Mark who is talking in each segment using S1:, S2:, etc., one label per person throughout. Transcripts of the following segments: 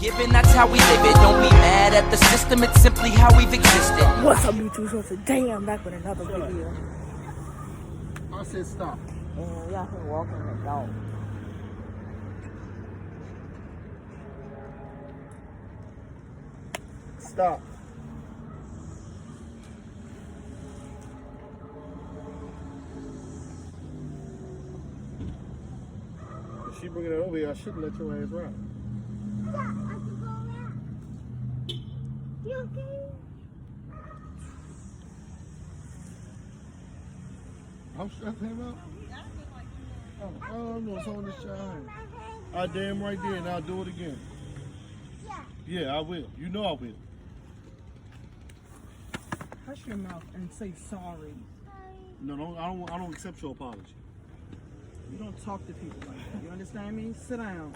S1: given, that's how we live it. Don't be mad at the system, it's simply how we've existed.
S2: What's up, YouTube? So today I'm back with another video.
S3: I said stop.
S2: And y'all can walk in the dog.
S3: Stop. If she bringing it over here, I shouldn't let your ass ride.
S4: Yeah, I can go around. You okay?
S3: I'm stressing him out. Oh, I'm gonna hold this child. I damn right there, and I'll do it again.
S4: Yeah.
S3: Yeah, I will. You know I will.
S2: Hush your mouth and say sorry.
S3: No, I don't accept your apology.
S2: You don't talk to people like that. You understand me? Sit down.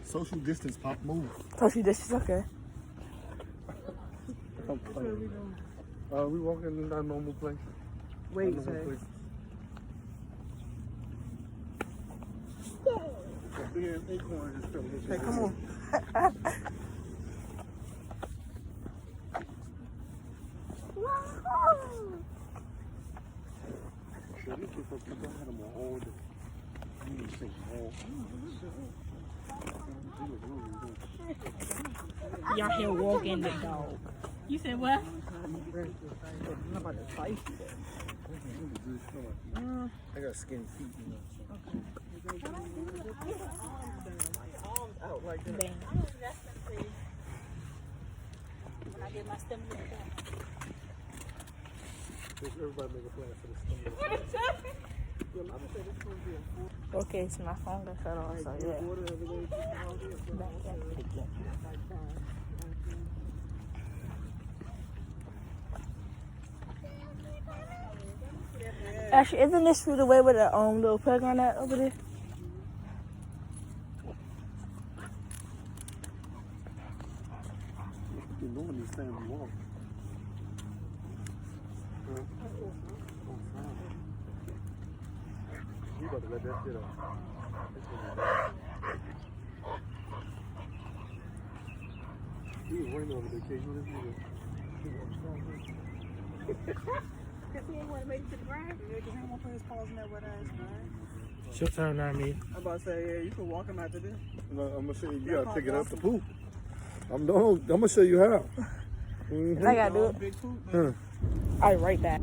S3: Social distance, pop, move.
S2: Social distance, okay.
S3: We walking in our normal place.
S2: Wait,
S3: Our normal
S2: say.
S3: place.
S2: Hey, come on. Y'all here walking the dog.
S5: You said what?
S2: I'm about to fight you there.
S3: I got skinny feet, you know.
S2: Arms out like that.
S5: Bang. When I get my stomach back.
S3: Everybody make a plan for this thing.
S2: Okay, so my phone got shut off, so yeah. Actually, isn't this through the way with the little playground at over there?
S3: You know when these things walk. You about to let that shit off. He was waiting over there, Kate. You didn't do
S2: Because he ain't want to make it to the ground. Yeah, because he ain't want to put his paws in that wet ass ground.
S3: It's your turn now, me.
S2: I'm about to say, yeah, you can walk him after this.
S3: No, I'm gonna show you. You gotta pick it up to poop. I'm gonna show you how.
S2: I gotta do it.
S3: Huh.
S2: Alright, right back.